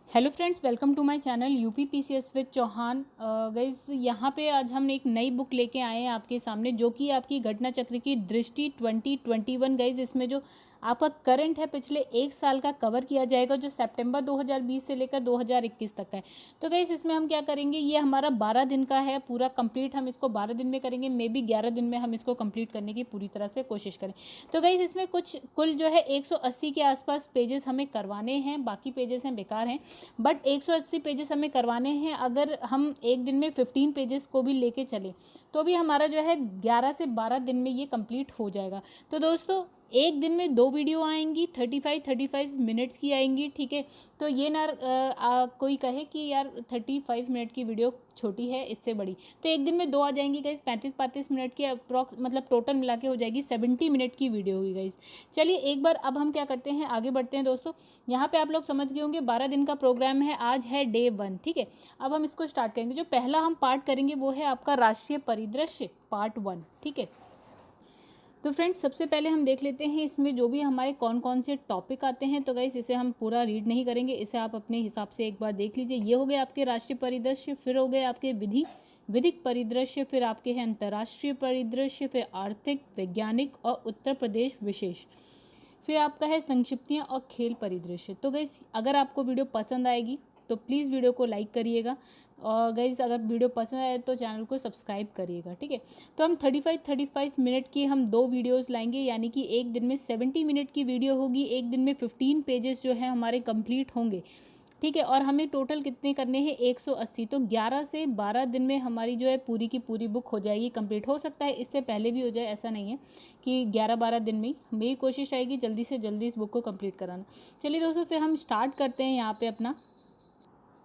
Hello friends, welcome to my channel UP PCS with Chauhan. Guys, यहाँ पे आज हम एक नई बुक लेके आए हैं आपके सामने, जो कि आपकी घटना चक्र की दृष्टि 2021। गाइस, इसमें जो आपका करंट है पिछले एक साल का कवर किया जाएगा, जो सितंबर 2020 से लेकर 2021 तक का है। तो गाइस, इसमें हम क्या करेंगे, ये हमारा 12 दिन का है पूरा कंप्लीट। हम इसको 12 दिन में करेंगे, मे बी 11 दिन में हम इसको कंप्लीट करने की पूरी तरह से कोशिश करें। तो गाइस, इसमें कुछ कुल जो है 180 के आसपास पेजेस हमें करवाने हैं, बाकी पेजेस हैं बेकार हैं, बट 180 पेजेस हमें करवाने हैं। अगर हम एक दिन में 15 पेजेस को भी लेके चले तो भी हमारा जो है 11 से 12 दिन में ये कंप्लीट हो जाएगा। तो दोस्तों, एक दिन में 2 वीडियो आएंगी, 35 मिनट्स की आएंगी, ठीक है। तो ये ना कोई कहे कि यार 35 मिनट की वीडियो छोटी है, इससे बड़ी, तो एक दिन में 2 आ जाएंगी गाइस। 35 मिनट की अप्रॉक्स, मतलब टोटल मिला के हो जाएगी 70 मिनट की वीडियो होगी गाइस। चलिए एक बार अब हम क्या करते हैं, आगे बढ़ते हैं दोस्तों। यहाँ पे आप लोग समझ गए होंगे 12 दिन का प्रोग्राम है, आज है डे 1, ठीक है। अब हम इसको स्टार्ट करेंगे। जो पहला हम पार्ट करेंगे वो है आपका राष्ट्रीय परिदृश्य पार्ट 1, ठीक है। तो फ्रेंड्स, सबसे पहले हम देख लेते हैं इसमें जो भी हमारे कौन कौन से टॉपिक आते हैं। तो गाइस, इसे हम पूरा रीड नहीं करेंगे, इसे आप अपने हिसाब से एक बार देख लीजिए। ये हो गए आपके राष्ट्रीय परिदृश्य, फिर हो गए आपके विधिक परिदृश्य, फिर आपके हैं अंतर्राष्ट्रीय परिदृश्य, फिर आर्थिक, वैज्ञानिक और उत्तर प्रदेश विशेष, फिर आपका है संक्षिप्तियाँ और खेल परिदृश्य। तो गाइस, अगर आपको वीडियो पसंद आएगी तो प्लीज़ वीडियो को लाइक करिएगा, और गाइस अगर वीडियो पसंद आए तो चैनल को सब्सक्राइब करिएगा, ठीक है। तो हम 35 मिनट की हम 2 वीडियोस लाएंगे, यानी कि एक दिन में 70 मिनट की वीडियो होगी, एक दिन में 15 पेजेस जो है हमारे कंप्लीट होंगे, ठीक है। और हमें टोटल कितने करने हैं, 180। तो 11 से 12 दिन में हमारी जो है पूरी की पूरी बुक हो जाएगी कंप्लीट। हो सकता है इससे पहले भी हो जाए, ऐसा नहीं है कि 11-12 दिन में ही। मेरी कोशिश रहेगी जल्दी से जल्दी इस बुक को कंप्लीट कराना। चलिए दोस्तों, फिर हम स्टार्ट करते हैं यहाँ पे अपना।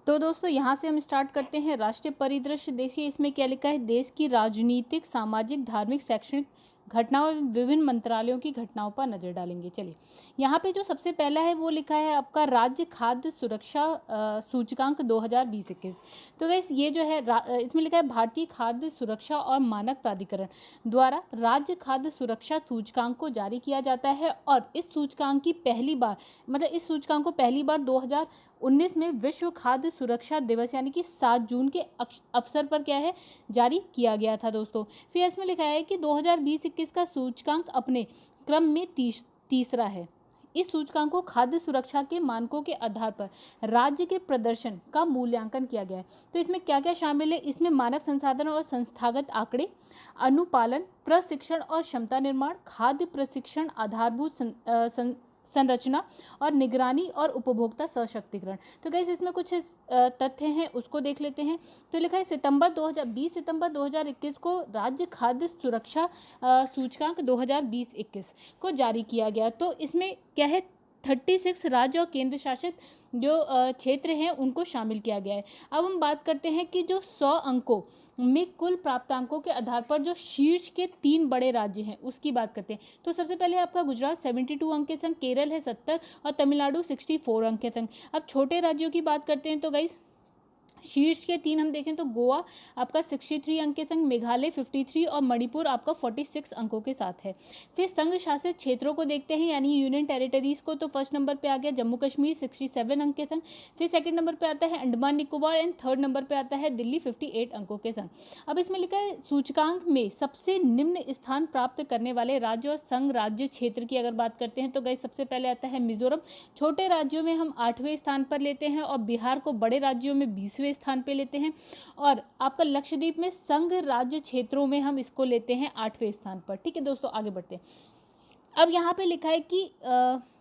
तो दोस्तों, यहाँ से हम स्टार्ट करते हैं राष्ट्रीय परिदृश्य। देखिए इसमें क्या लिखा है, देश की राजनीतिक, सामाजिक, धार्मिक, शैक्षणिक घटनाओं, विभिन्न मंत्रालयों की घटनाओं पर नजर डालेंगे। चलिए, यहाँ पे जो सबसे पहला है वो लिखा है आपका राज्य खाद्य सुरक्षा सूचकांक 2020-21। तो गैस, ये जो है इसमें लिखा है भारतीय खाद्य सुरक्षा और मानक प्राधिकरण द्वारा राज्य खाद्य सुरक्षा सूचकांक को जारी किया जाता है। और इस सूचकांक की पहली बार, मतलब इस सूचकांक को पहली बार 2019 में विश्व खाद्य सुरक्षा दिवस यानी कि 7 जून के अवसर पर क्या है, जारी किया गया था दोस्तों। फिर इसमें लिखा है कि 2020-21 का सूचकांक अपने क्रम में तीसरा है। इस सूचकांक को खाद्य सुरक्षा के मानकों के आधार पर राज्य के प्रदर्शन का मूल्यांकन किया गया है। तो इसमें क्या क्या शामिल है, इसमें मानव संसाधन और संस्थागत आंकड़े, अनुपालन, प्रशिक्षण और क्षमता निर्माण, खाद्य प्रशिक्षण, आधारभूत संरचना और निगरानी और उपभोक्ता सशक्तिकरण। तो गाइस, इसमें कुछ तथ्य हैं, उसको देख लेते हैं। तो लिखा है 20 सितंबर 2021 को राज्य खाद्य सुरक्षा सूचकांक 2020-21 को जारी किया गया। तो इसमें क्या है, 36 राज्य और केंद्र शासित जो क्षेत्र हैं उनको शामिल किया गया है। अब हम बात करते हैं कि जो 100 अंकों में कुल प्राप्तांकों के आधार पर जो शीर्ष के 3 बड़े राज्य हैं उसकी बात करते हैं। तो सबसे पहले आपका गुजरात 72 अंक के संग, केरल है 70 और तमिलनाडु 64 अंक के संग। अब छोटे राज्यों की बात करते हैं। तो गाइस, शीर्ष के 3 हम देखें तो गोवा आपका 63 अंक के संग, मेघालय 53 और मणिपुर आपका 46 अंकों के साथ है। फिर संघ शासित क्षेत्रों को देखते हैं, यानी यूनियन टेरिटरीज को। तो फर्स्ट नंबर पे आ गया जम्मू कश्मीर 67 अंक के संग। फिर सेकंड नंबर पे आता है Andaman Nicobar and third number पे आता है दिल्ली 58 अंकों के संग। अब इसमें लिखा है सूचकांक में सबसे निम्न स्थान प्राप्त करने वाले राज्य और संघ राज्य क्षेत्र की अगर बात करते हैं तो गाइस, सबसे पहले आता है मिजोरम। छोटे राज्यों में हम 8वें स्थान पर लेते हैं, और बिहार को बड़े राज्यों में 20वें स्थान पे लेते हैं। और आपका लक्षद्वीप में संघ राज्य क्षेत्रों में हम इसको लेते हैं 8वें स्थान पर, ठीक है दोस्तों। आगे बढ़ते हैं। अब यहाँ पे लिखा है कि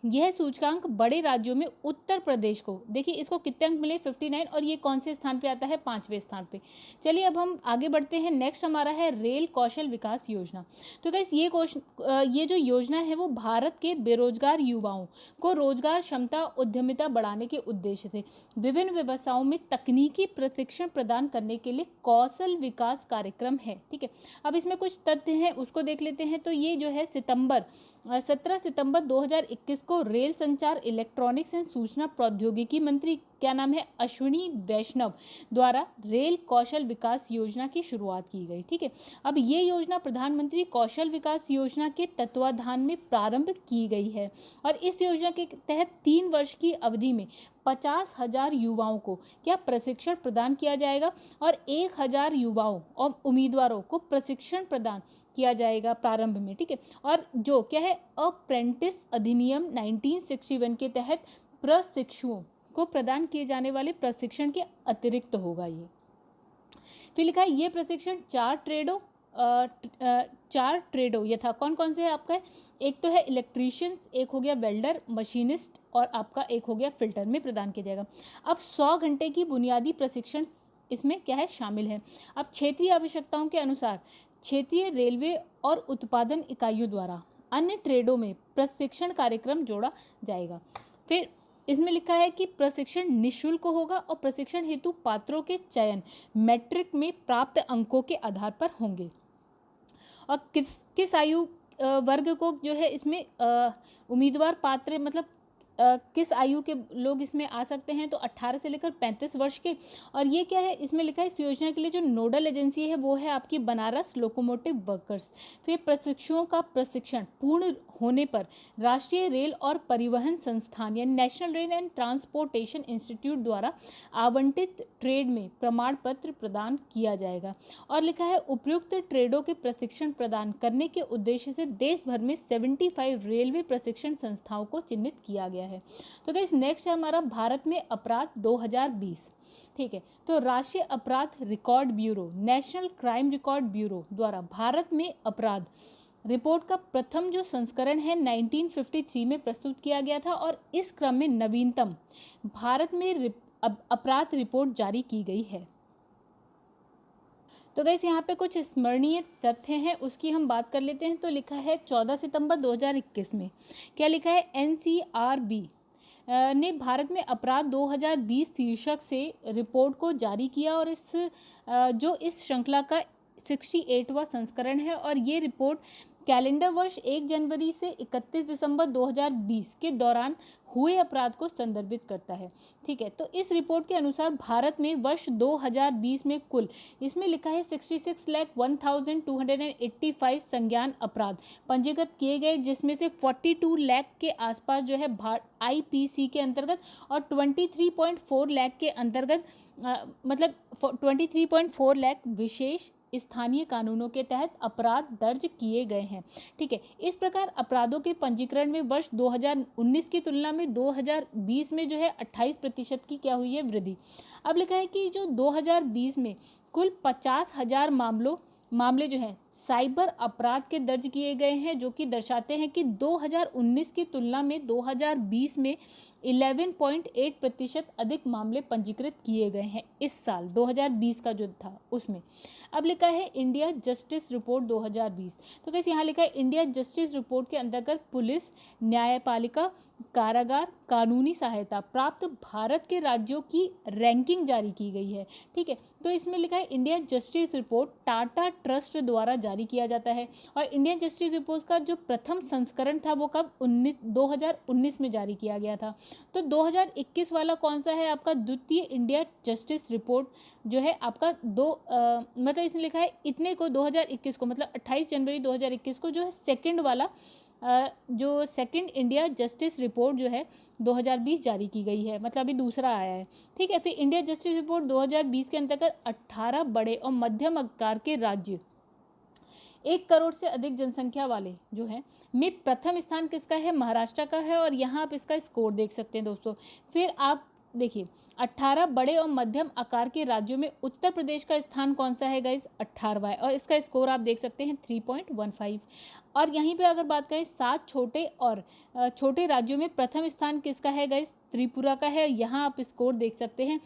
यह सूचकांक बड़े राज्यों में उत्तर प्रदेश को, देखिए इसको कितने अंक मिले, 59, और ये कौन से स्थान पे आता है, 5वें स्थान पे। चलिए अब हम आगे बढ़ते हैं। नेक्स्ट हमारा है रेल कौशल विकास योजना। तो गाइस, ये जो योजना है वो भारत के बेरोजगार युवाओं को रोजगार, क्षमता, उद्यमिता बढ़ाने के उद्देश्य से विभिन्न व्यवसायों में तकनीकी प्रशिक्षण प्रदान करने के लिए कौशल विकास कार्यक्रम है, ठीक है। अब इसमें कुछ तथ्य हैं, उसको देख लेते हैं। तो ये जो है 17 सितंबर 2021 जिसको रेल संचार, इलेक्ट्रॉनिक्स एंड सूचना प्रौद्योगिकी मंत्री, क्या नाम है, अश्विनी वैष्णव द्वारा रेल कौशल विकास योजना की शुरुआत की गई। ठीक है, अब ये योजना प्रधानमंत्री कौशल विकास योजना के तत्वाधान में प्रारंभ की गई है और इस योजना के तहत 3 वर्ष की अवधि में 50,000 युवाओं को क्या प्रशिक्षण प्रदान किया जाएगा और 1,000 युवाओं और उम्मीदवारों को प्रशिक्षण प्रदान किया जाएगा प्रारंभ में। ठीक है, और जो क्या है, अप्रेंटिस अधिनियम 1961 के तहत प्रशिक्षुओं को प्रदान किए जाने वाले प्रशिक्षण के अतिरिक्त होगा ये। फिर लिखा है ये प्रशिक्षण 4 ट्रेडों यथा कौन कौन से है आपका है? एक तो है इलेक्ट्रीशियंस, एक हो गया वेल्डर, मशीनिस्ट और आपका एक हो गया फिल्टर में प्रदान किया जाएगा। अब 100 घंटे की बुनियादी प्रशिक्षण इसमें क्या है, शामिल है। अब क्षेत्रीय आवश्यकताओं के अनुसार क्षेत्रीय रेलवे और उत्पादन इकाइयों द्वारा अन्य ट्रेडों में प्रशिक्षण कार्यक्रम जोड़ा जाएगा। फिर इसमें लिखा है कि प्रशिक्षण निःशुल्क होगा और प्रशिक्षण हेतु पात्रों के चयन मैट्रिक में प्राप्त अंकों के आधार पर होंगे। और किस आयु वर्ग को जो है इसमें उम्मीदवार पात्र, मतलब किस आयु के लोग इसमें आ सकते हैं, तो 18 से लेकर 35 वर्ष के। और ये क्या है, इसमें लिखा है इस योजना के लिए जो नोडल एजेंसी है वो है आपकी बनारस लोकोमोटिव वर्कर्स। फिर प्रशिक्षुओं का प्रशिक्षण पूर्ण होने पर राष्ट्रीय रेल और परिवहन संस्थान या national rail and transportation institute द्वारा आवंटित ट्रेड में प्रमाण पत्र प्रदान किया जाएगा। और लिखा है उपयुक्त ट्रेडों के प्रशिक्षण प्रदान करने के उद्देश्य से देश भर में 75 रेलवे प्रशिक्षण संस्थाओं को चिन्हित किया गया है। तो गाइस नेक्स्ट है हमारा भारत में अपराध 2020। ठीक है, तो राष्ट्रीय अपराध record bureau, national crime record bureau द्वारा भारत में अपराध रिपोर्ट का प्रथम जो संस्करण है 1953 में प्रस्तुत किया गया था और इस क्रम में नवीनतम भारत में अपराध रिपोर्ट जारी की गई है। तो गाइस यहाँ पे कुछ स्मरणीय तथ्य हैं, उसकी हम बात कर लेते हैं। तो लिखा है 14 सितंबर 2021 में क्या लिखा है, NCRB ने भारत में अपराध 2020 शीर्षक से रिपोर्ट को जारी किया और इस श्रृंखला का 68वां संस्करण है और ये रिपोर्ट कैलेंडर वर्ष 1 जनवरी से 31 दिसंबर 2020 के दौरान हुए अपराध को संदर्भित करता है। ठीक है, तो इस रिपोर्ट के अनुसार भारत में वर्ष 2020 में कुल इसमें लिखा है 66,01,285 संज्ञान अपराध पंजीकृत किए गए, जिसमें से 42 लाख के आसपास जो है IPC के अंतर्गत और 23.4 लाख के अंतर्गत मतलब 23.4 लाख विशेष स्थानीय कानूनों के तहत अपराध दर्ज किए गए हैं। ठीक है, इस प्रकार अपराधों के पंजीकरण में वर्ष 2019 की तुलना में 2020 में जो है 28% की क्या हुई है, वृद्धि। अब लिखा है कि जो 2020 में कुल 50,000 मामले जो हैं साइबर अपराध के दर्ज किए गए हैं, जो कि दर्शाते हैं कि 2019 की तुलना में 2020 में 11.8% अधिक मामले पंजीकृत किए गए हैं इस साल 2020 का जो था उसमें। अब लिखा है इंडिया जस्टिस रिपोर्ट 2020। तो कैसे यहाँ लिखा है इंडिया जस्टिस रिपोर्ट के अंतर्गत पुलिस, न्यायपालिका, कारागार, कानूनी सहायता प्राप्त भारत के राज्यों की रैंकिंग जारी की गई है। ठीक है, तो इसमें लिखा है India justice report Tata trust द्वारा जारी किया जाता है और इंडियन जस्टिस रिपोर्ट का जो प्रथम संस्करण था वो कब 2019 में जारी किया गया था। तो 2021 वाला कौन सा है आपका, द्वितीय इंडिया जस्टिस रिपोर्ट जो है आपका मतलब इसमें लिखा है इतने को 2021 को मतलब 28 जनवरी 2021 को जो है सेकंड वाला जो सेकंड इंडिया जस्टिस रिपोर्ट जो है 2020 जारी की गई है, मतलब अभी दूसरा आया है। ठीक है, फिर इंडिया जस्टिस रिपोर्ट 2020 के अंतर्गत 18 बड़े और मध्यम आकार के राज्य 1 करोड़ से अधिक जनसंख्या वाले जो है में प्रथम स्थान किसका है, महाराष्ट्र का है और यहाँ आप इसका स्कोर देख सकते हैं दोस्तों। फिर आप देखिए 18 बड़े और मध्यम आकार के राज्यों में उत्तर प्रदेश का स्थान कौन सा है गाइस, 18वां है और इसका स्कोर आप देख सकते हैं 3.15। और यहीं पे अगर बात करें 7 छोटे राज्यों में प्रथम स्थान किसका है गाइस, त्रिपुरा का है, यहाँ आप स्कोर देख सकते हैं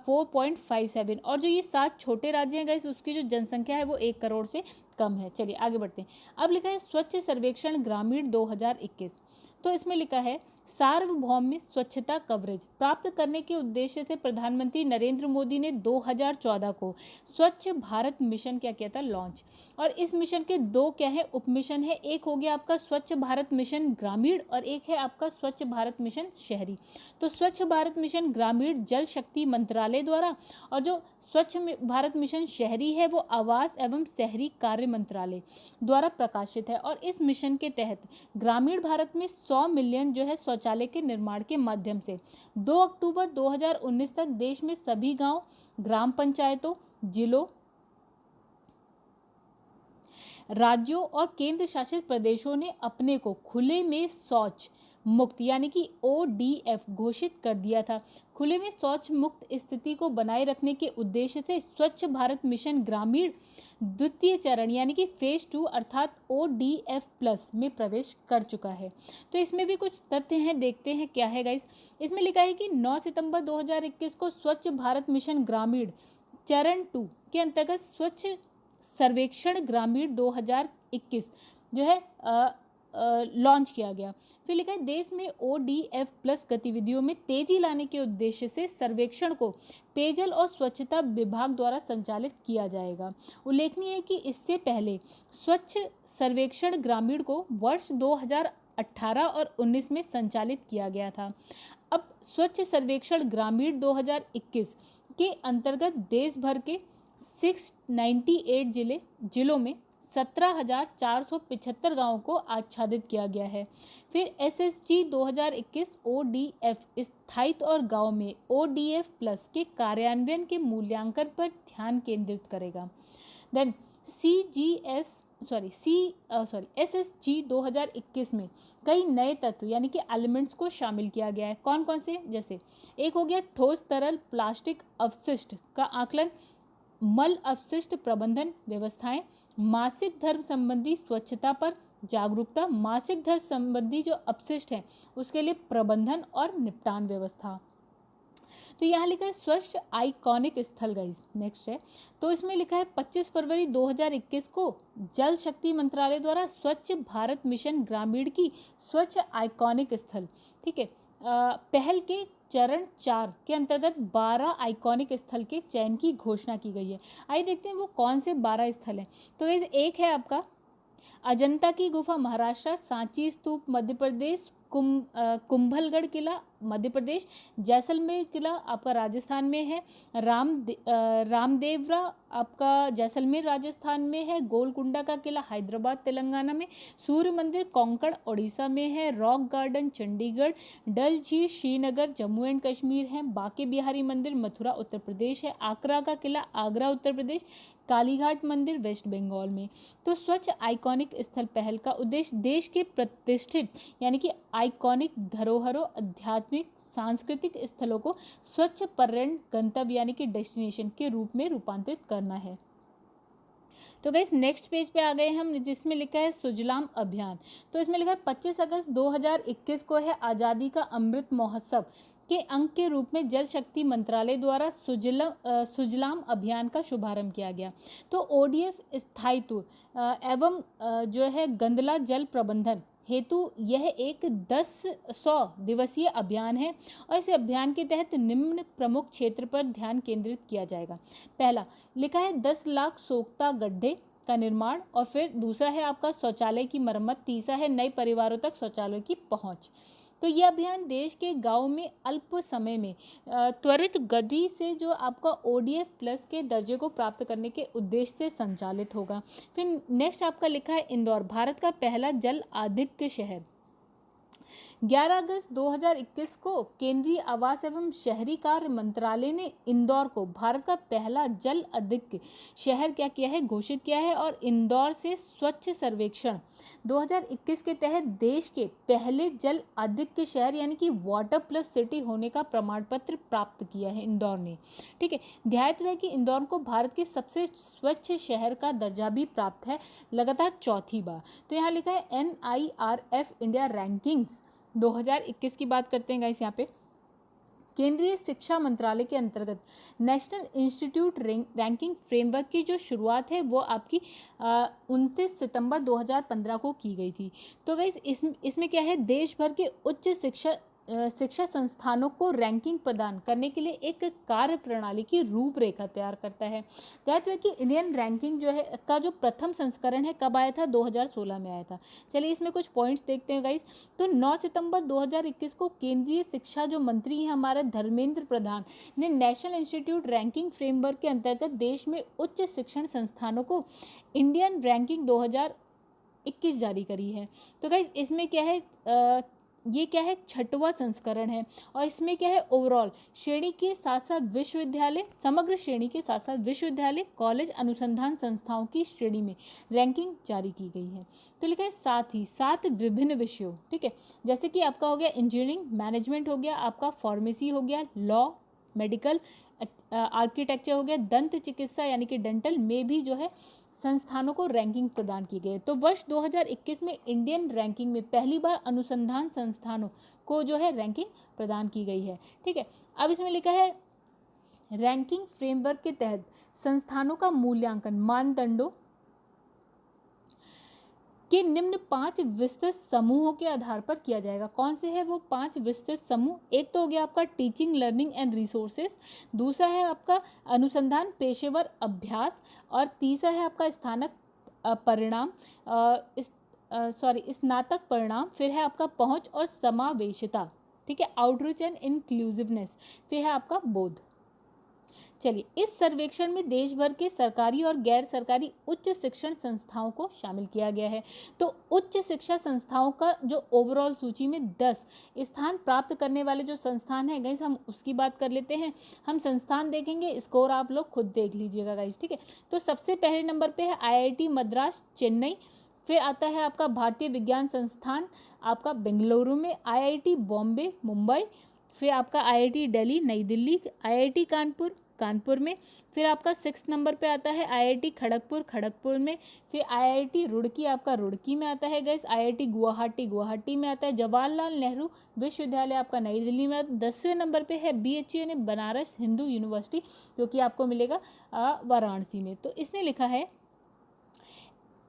4.57। और जो ये 7 छोटे राज्य हैं गाइस उसकी जो जनसंख्या है वो 1 करोड़ से कम है। चलिए आगे बढ़ते हैं। अब लिखा है स्वच्छ सर्वेक्षण ग्रामीण 2021। तो इसमें लिखा है सार्वभौम स्वच्छता कवरेज प्राप्त करने के उद्देश्य से प्रधानमंत्री नरेंद्र मोदी ने 2014 को स्वच्छ भारत मिशन क्या किया था, लॉन्च। और इस मिशन के दो क्या है, उप मिशन है। एक हो गया आपका स्वच्छ भारत मिशन ग्रामीण और एक है आपका स्वच्छ भारत मिशन शहरी। तो स्वच्छ भारत मिशन ग्रामीण जल शक्ति मंत्रालय द्वारा और जो स्वच्छ भारत मिशन शहरी है वो आवास एवं शहरी कार्य मंत्रालय द्वारा प्रकाशित है। और इस मिशन के तहत ग्रामीण भारत में 100 मिलियन जो है शौचालय के निर्माण के माध्यम से 2 अक्टूबर 2019 तक देश में सभी गांव, ग्राम पंचायतों, जिलों, राज्यों और केंद्र शासित प्रदेशों ने अपने को खुले में शौच मुक्त यानी कि ODF घोषित कर दिया था। खुले में शौच मुक्त स्थिति को बनाए रखने के उद्देश्य से स्वच्छ भारत मिशन ग्रामीण द्वितीय चरण यानी कि फेज 2 अर्थात ODF+ में प्रवेश कर चुका है। तो इसमें भी कुछ तथ्य हैं, देखते हैं क्या है गाइस। इसमें लिखा है कि 9 सितंबर 2021 को स्वच्छ भारत मिशन ग्रामीण चरण 2 के अंतर्गत स्वच्छ सर्वेक्षण ग्रामीण 2021 जो है लॉन्च किया गया। फिर लिखा है देश में ODF+ गतिविधियों में तेजी लाने के उद्देश्य से सर्वेक्षण को पेयजल और स्वच्छता विभाग द्वारा संचालित किया जाएगा। उल्लेखनीय है कि इससे पहले स्वच्छ सर्वेक्षण ग्रामीण को वर्ष 2018 और 19 में संचालित किया गया था। अब स्वच्छ सर्वेक्षण ग्रामीण 2021 के अंतर्गत देश भर के 698 जिलों में 17,475 गांवों को आच्छादित किया गया है। फिर SSG 2021 ODF स्थायित्व और गांव में ODF+ के कार्यान्वयन के मूल्यांकन पर ध्यान केंद्रित करेगा। देन SSG 2021 में कई नए तत्व यानी कि एलिमेंट्स को शामिल किया गया है। कौन कौन से, जैसे एक हो गया ठोस तरल प्लास्टिक अपशिष्ट का आकलन, मल अपशिष्ट प्रबंधन व्यवस्थाएं, मासिक धर्म संबंधी स्वच्छता पर जागरूकता, मासिक धर्म संबंधी जो अपशिष्ट हैं उसके लिए प्रबंधन और निपटान व्यवस्था। तो यहाँ लिखा है स्वच्छ आइकॉनिक स्थल गाइस। नेक्स्ट है, तो इसमें लिखा है 25 फरवरी 2021 को जल शक्ति मंत्रालय द्वारा स्वच्छ भारत मिशन ग्रामीण की स्वच्छ आइकॉनिक स्थल, ठीक है, पहल के चरण 4 के अंतर्गत 12 आइकॉनिक स्थल के चयन की घोषणा की गई है। आइए देखते हैं वो कौन से 12 स्थल हैं। तो एक है आपका अजंता की गुफा महाराष्ट्र, सांची स्तूप मध्य प्रदेश, कुंभलगढ़ किला मध्य प्रदेश, जैसलमेर किला आपका राजस्थान में है, रामदेवरा आपका जैसलमेर राजस्थान में है, गोलकुंडा का किला हैदराबाद तेलंगाना में, सूर्य मंदिर कोंकण ओडिशा में है, रॉक गार्डन चंडीगढ़, डल झील श्रीनगर जम्मू एंड कश्मीर है, बांके बिहारी मंदिर मथुरा उत्तर प्रदेश है, आगरा का किला आगरा उत्तर प्रदेश, कालीघाट मंदिर वेस्ट बंगाल में। तो स्वच्छ आइकॉनिक स्थल पहल का उद्देश्य देश के प्रतिष्ठित यानी कि आइकॉनिक धरोहरों, आध्यात्मिक सांस्कृतिक स्थलों को स्वच्छ पर्यटन गंतव्य यानी कि डेस्टिनेशन के रूप में रूपांतरित करना है। तो गाइस नेक्स्ट पेज पे आ गए हम, जिसमें लिखा है सुजलाम अभियान। तो इसमें लिखा है 25 अगस्त 2021 को है आज़ादी का अमृत महोत्सव के अंक के रूप में जल शक्ति मंत्रालय द्वारा सुजलाम अभियान का शुभारंभ किया गया। तो ODF स्थायित्व एवं जो है गंदला जल प्रबंधन हेतु यह एक 100 दिवसीय अभियान है और इस अभियान के तहत निम्न प्रमुख क्षेत्र पर ध्यान केंद्रित किया जाएगा। पहला लिखा है 10 लाख सोख्ता गड्ढे का निर्माण, और फिर दूसरा है आपका शौचालय की मरम्मत, तीसरा है नए परिवारों तक शौचालय की पहुंच। तो यह अभियान देश के गांव में अल्प समय में त्वरित गति से जो आपका ODF+ के दर्जे को प्राप्त करने के उद्देश्य से संचालित होगा। फिर नेक्स्ट आपका लिखा है इंदौर भारत का पहला जल आधिक्य शहर। 11 अगस्त 2021 को केंद्रीय आवास एवं शहरी कार्य मंत्रालय ने इंदौर को भारत का पहला जल आधिक्य शहर क्या किया है, घोषित किया है। और इंदौर से स्वच्छ सर्वेक्षण 2021 के तहत देश के पहले जल आधिक्य शहर यानी कि वाटर प्लस सिटी होने का प्रमाण पत्र प्राप्त किया है इंदौर ने, ठीक है। ध्यातव्य है कि इंदौर को भारत के सबसे स्वच्छ शहर का दर्जा भी प्राप्त है लगातार चौथी बार। तो यहाँ लिखा है NIRF इंडिया रैंकिंग्स 2021 की बात करते हैं गाइस यहाँ पे। केंद्रीय शिक्षा मंत्रालय के अंतर्गत नेशनल इंस्टीट्यूट रैंकिंग फ्रेमवर्क की जो शुरुआत है वो आपकी 29 सितंबर 2015 को की गई थी। तो गाइस इसमें क्या है, देश भर के उच्च शिक्षा संस्थानों को रैंकिंग प्रदान करने के लिए एक कार्य प्रणाली की रूपरेखा तैयार करता है। ध्यान रखिए कि इंडियन रैंकिंग जो है का जो प्रथम संस्करण है कब आया था, 2016 में आया था। चलिए इसमें कुछ पॉइंट्स देखते हैं गाइस। तो 9 सितंबर 2021 को केंद्रीय शिक्षा जो मंत्री हैं हमारा धर्मेंद्र प्रधान ने नेशनल इंस्टीट्यूट रैंकिंग फ्रेमवर्क के अंतर्गत देश में उच्च शिक्षण संस्थानों को इंडियन रैंकिंग 2021 जारी करी है। तो गाइस इसमें क्या है, ये क्या है, छठवां संस्करण है। और इसमें क्या है, ओवरऑल श्रेणी के साथ साथ विश्वविद्यालय, समग्र श्रेणी के साथ साथ विश्वविद्यालय, कॉलेज, अनुसंधान संस्थाओं की श्रेणी में रैंकिंग जारी की गई है। तो लिखा है साथ ही 7 विभिन्न विषयों, ठीक है, जैसे कि आपका हो गया इंजीनियरिंग, मैनेजमेंट हो गया, आपका फार्मेसी हो गया, लॉ, मेडिकल, आर्किटेक्चर हो गया, दंत चिकित्सा यानी कि डेंटल में भी जो है संस्थानों को रैंकिंग प्रदान की गई है। तो वर्ष 2021 में इंडियन रैंकिंग में पहली बार अनुसंधान संस्थानों को जो है रैंकिंग प्रदान की गई है, ठीक है। अब इसमें लिखा है रैंकिंग फ्रेमवर्क के तहत संस्थानों का मूल्यांकन मानदंडों के निम्न 5 विस्तृत समूहों के आधार पर किया जाएगा। कौन से है वो 5 विस्तृत समूह? एक तो हो गया आपका टीचिंग, लर्निंग एंड रिसोर्सेज, दूसरा है आपका अनुसंधान, पेशेवर अभ्यास, और तीसरा है आपका स्थानक परिणाम, स्नातक परिणाम, फिर है आपका पहुंच और समावेशिता, ठीक है, आउटरीच एंड इंक्लूसिवनेस, फिर है आपका बोध। चलिए, इस सर्वेक्षण में देश भर के सरकारी और गैर सरकारी उच्च शिक्षण संस्थाओं को शामिल किया गया है। तो उच्च शिक्षा संस्थाओं का जो ओवरऑल सूची में 10 स्थान प्राप्त करने वाले जो संस्थान हैं गाइस, हम उसकी बात कर लेते हैं। हम संस्थान देखेंगे, स्कोर आप लोग खुद देख लीजिएगा गाइस, ठीक है। तो सबसे पहले नंबर पे है IIT मद्रास चेन्नई, फिर आता है आपका भारतीय विज्ञान संस्थान आपका बेंगलुरु में, IIT बॉम्बे मुंबई, फिर आपका IIT दिल्ली नई दिल्ली, IIT कानपुर में, फिर आपका 6 नंबर पे आता है IIT खड़गपुर में, फिर IIT रुड़की आपका रुड़की में आता है गाइस, IIT गुवाहाटी में आता है, जवाहरलाल नेहरू विश्वविद्यालय आपका नई दिल्ली में। 10वें नंबर पे है BHU यानी बनारस हिंदू यूनिवर्सिटी, जो कि आपको मिलेगा वाराणसी में। तो इसने लिखा है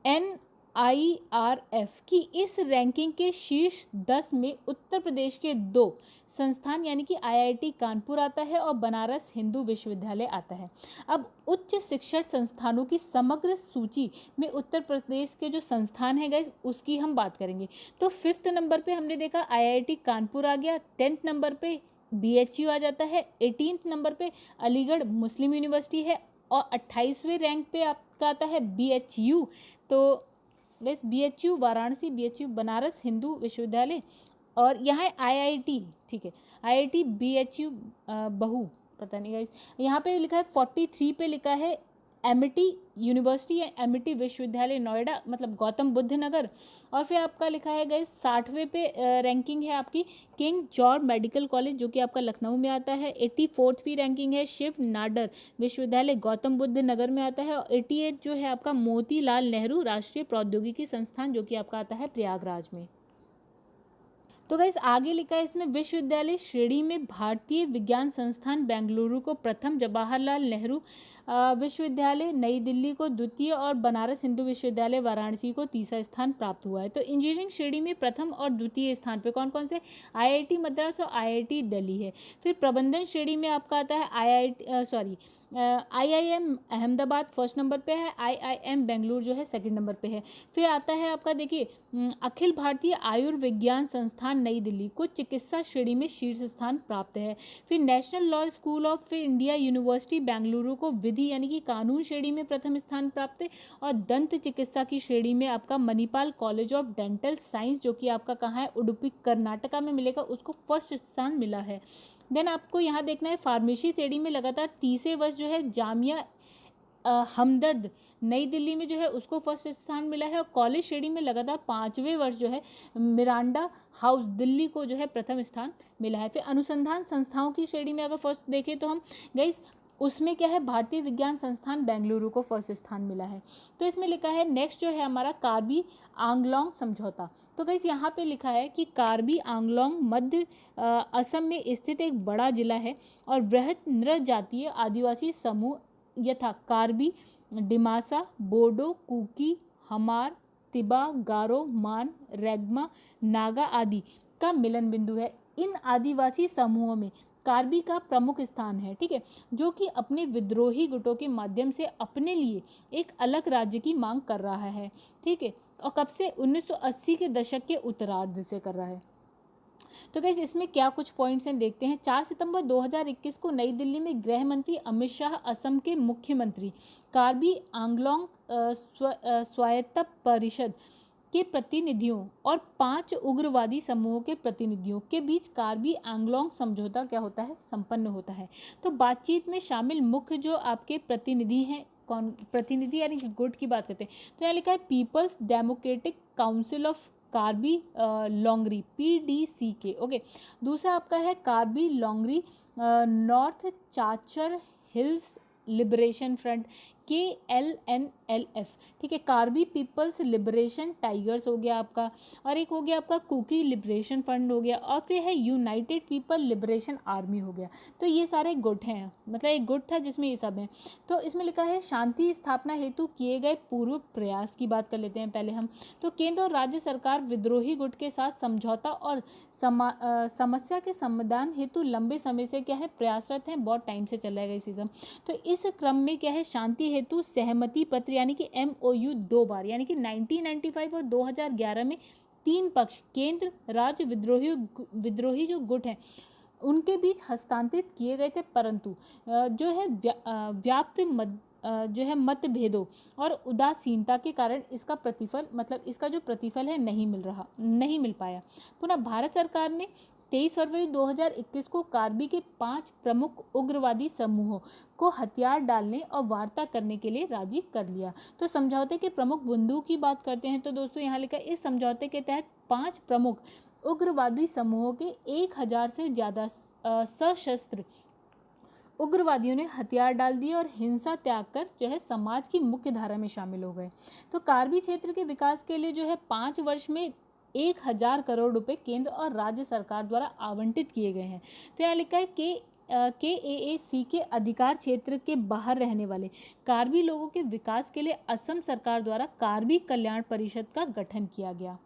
NIRF की इस रैंकिंग के शीर्ष 10 में उत्तर प्रदेश के 2 संस्थान यानी कि IIT कानपुर आता है और बनारस हिंदू विश्वविद्यालय आता है। अब उच्च शिक्षण संस्थानों की समग्र सूची में उत्तर प्रदेश के जो संस्थान है गाइस उसकी हम बात करेंगे। तो 5th नंबर पे हमने देखा IIT कानपुर आ गया, 10th नंबर पे BHU आ जाता है, 18th नंबर पे अलीगढ़ मुस्लिम यूनिवर्सिटी है, और 28वें रैंक पे आपका आता है BHU। तो guys BHU Varanasi, BHU Banaras Hindu विश्वविद्यालय, और यहाँ है IIT, ठीक है, IIT BHU बहू, पता नहीं गाइस, यहाँ पे लिखा है 43 पे लिखा है एमिटी यूनिवर्सिटी या एमिटी विश्वविद्यालय नोएडा, मतलब गौतम बुद्ध नगर, और फिर आपका लिखा है गाइस 60वें पे रैंकिंग है आपकी किंग जॉर्ज मेडिकल कॉलेज जो कि आपका लखनऊ में आता है। 84वीं रैंकिंग है शिव नाडर विश्वविद्यालय गौतम बुद्ध नगर में आता है, और 88 जो है आपका मोतीलाल नेहरू राष्ट्रीय प्रौद्योगिकी संस्थान जो कि आपका आता है प्रयागराज में। तो गाइस आगे लिखा है इसमें विश्वविद्यालय श्रेणी में भारतीय विज्ञान संस्थान बेंगलुरु को प्रथम, जवाहरलाल नेहरू विश्वविद्यालय नई दिल्ली को द्वितीय, और बनारस हिंदू विश्वविद्यालय वाराणसी को तीसरा स्थान प्राप्त हुआ है। तो इंजीनियरिंग श्रेणी में प्रथम और द्वितीय स्थान पे कौन कौन से? IIT मद्रास और IIT दिल्ली है। फिर प्रबंधन श्रेणी में आपका आता है IIM अहमदाबाद फर्स्ट नंबर पे है, IIM बेंगलुरु जो है सेकंड नंबर पे है। फिर आता है आपका देखिए अखिल भारतीय आयुर्विज्ञान संस्थान नई दिल्ली को चिकित्सा श्रेणी में शीर्ष स्थान प्राप्त है। फिर national law school of India university Bengaluru को विधि यानी कि कानून श्रेणी में प्रथम स्थान प्राप्त है, और दंत चिकित्सा की श्रेणी में आपका Manipal college of dental science जो कि आपका कहाँ है उडुपी कर्नाटका में मिलेगा, उसको फर्स्ट स्थान मिला है। देन आपको यहाँ देखना है फार्मेसी श्रेणी में लगातार तीसरे वर्ष जो है जामिया हमदर्द नई दिल्ली में जो है उसको फर्स्ट स्थान मिला है, और कॉलेज श्रेणी में लगातार 5वें वर्ष जो है मिरांडा हाउस दिल्ली को जो है प्रथम स्थान मिला है। फिर अनुसंधान संस्थाओं की श्रेणी में अगर फर्स्ट देखें तो हम गाइस उसमें क्या है, भारतीय विज्ञान संस्थान बेंगलुरु को फर्स्ट स्थान मिला है। तो इसमें लिखा है नेक्स्ट जो है हमारा कार्बी आंगलोंग समझौता। तो गाइस यहाँ पे लिखा है कि कार्बी आंगलोंग मध्य असम में स्थित एक बड़ा जिला है और वृहद नृजातीय आदिवासी समूह यथा कार्बी, डिमासा, बोडो, कुकी, हमार, तिबा, गारो, मान, रेगमा, नागा आदि का मिलन बिंदु है। इन आदिवासी समूहों में कार्बी का प्रमुख स्थान है, ठीक है, जो कि अपने विद्रोही गुटों के माध्यम से अपने लिए एक अलग राज्य की मांग कर रहा है, ठीक है, और कब से 1980 के दशक के उत्तरार्ध से कर रहा है। तो गाइस इसमें क्या कुछ पॉइंट्स हैं देखते हैं। 4 सितंबर 2021 को नई दिल्ली में गृह मंत्री अमित शाह, असम के मुख्यमंत्री, कार्बी आंगलोंग स्वायत्त परिषद के प्रतिनिधियों और 5 उग्रवादी समूहों के प्रतिनिधियों के बीच कार्बी आंगलोंग समझौता क्या होता है, संपन्न होता है। तो बातचीत में शामिल मुख्य जो आपके प्रतिनिधि हैं, कौन प्रतिनिधि यानी कि गुट की बात करते हैं, तो यहाँ लिखा है people's democratic council of Karbi Longri, PDCK, okay. दूसरा आपका है Karbi Longri north Cachar hills liberation front, KLNLF, ठीक है। कार्बी पीपल्स लिबरेशन टाइगर्स हो गया आपका, और एक हो गया आपका कुकी लिबरेशन फ्रंट हो गया, और फिर है यूनाइटेड पीपल लिबरेशन आर्मी हो गया। तो ये सारे गुट हैं, मतलब एक गुट था जिसमें ये सब हैं। तो इसमें लिखा है शांति स्थापना हेतु किए गए पूर्व प्रयास की बात कर लेते हैं पहले हम। तो केंद्र और राज्य सरकार विद्रोही गुट के साथ समझौता और समस्या के समाधान हेतु लंबे समय से क्या है प्रयासरत हैं, बहुत टाइम से चल रहा है सिस्टम। तो इस क्रम में क्या है शांति हेतु सहमति पत्र यानी कि MOU 2 बार यानी कि 1995 और 2011 में 3 पक्ष केंद्र राज्य विद्रोही जो गुट हैं उनके बीच हस्तांतरित किए गए थे, परंतु जो है व्याप्त जो है मतभेदों और उदासीनता के कारण इसका प्रतिफल मतलब इसका जो प्रतिफल है नहीं मिल पाया। पुनः भारत सरकार ने 23 फरवरी 2021 को कार्बी के 5 प्रमुख उग्रवादी समूहों को हथियार डालने और वार्ता करने के लिए राजी कर लिया। तो समझौते के प्रमुख बिंदु की बात करते हैं तो दोस्तों यहाँ लिखा है इस समझौते के तहत 5 प्रमुख उग्रवादी समूहों के 1000 से ज़्यादा सशस्त्र उग्रवादियों ने हथियार डाल दिए और हिंसा त्याग कर जो है समाज की मुख्य धारा में शामिल हो गए। तो कार्बी क्षेत्र के विकास के लिए जो है 5 वर्ष में 1000 करोड़ रुपए केंद्र और राज्य सरकार द्वारा आवंटित किए गए हैं। तो यहाँ लिखा है कि KAAC के अधिकार क्षेत्र के बाहर रहने वाले कार्बी लोगों के विकास के लिए असम सरकार द्वारा कार्बी कल्याण परिषद का गठन किया गया।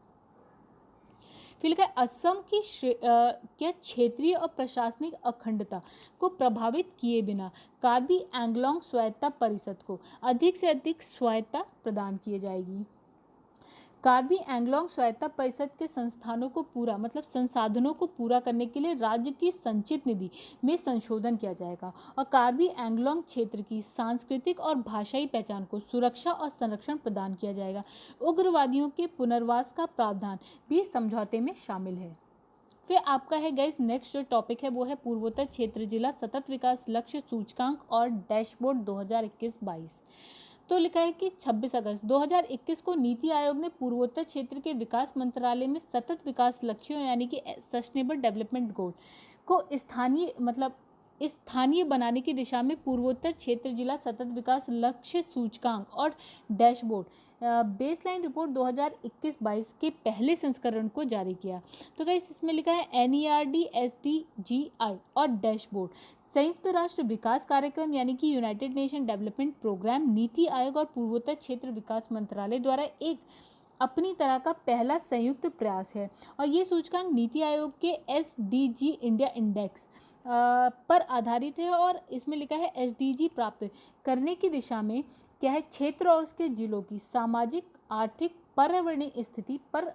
फिर लिखा है असम की क्या क्षेत्रीय और प्रशासनिक अखंडता को प्रभावित किए बिना कार्बी आंगलोंग स्वायत्ता परिषद को अधिक से अधिक स्वायत्ता प्रदान की जाएगी। कार्बी आंगलोंग स्वायत्ता परिषद के संसाधनों को पूरा करने के लिए राज्य की संचित निधि में संशोधन किया जाएगा और कार्बी आंगलोंग क्षेत्र की सांस्कृतिक और भाषाई पहचान को सुरक्षा और संरक्षण प्रदान किया जाएगा। उग्रवादियों के पुनर्वास का प्रावधान भी समझौते में शामिल है। फिर आपका है गाइस नेक्स्ट जो टॉपिक है वो है पूर्वोत्तर क्षेत्र जिला सतत विकास लक्ष्य सूचकांक और डैशबोर्ड 2021-22। तो लिखा है कि 26 अगस्त 2021 को नीति आयोग ने पूर्वोत्तर क्षेत्र के विकास मंत्रालय में सतत विकास लक्ष्यों यानी कि सस्टेनेबल डेवलपमेंट गोल को स्थानीय बनाने की दिशा में पूर्वोत्तर क्षेत्र जिला सतत विकास लक्ष्य सूचकांक और डैशबोर्ड बेसलाइन रिपोर्ट 2021-22 के पहले संस्करण को जारी किया। तो गाइस इसमें लिखा है NERD SDGI और डैशबोर्ड संयुक्त राष्ट्र विकास कार्यक्रम यानी कि United nation development programme NITI Aayog और पूर्वोत्तर क्षेत्र विकास मंत्रालय द्वारा एक अपनी तरह का पहला संयुक्त प्रयास है और ये सूचकांक नीति आयोग के SDG इंडिया इंडेक्स पर आधारित है और इसमें लिखा है SDG प्राप्त करने की दिशा में क्या है क्षेत्र और उसके जिलों की सामाजिक आर्थिक पर्यावरणीय स्थिति पर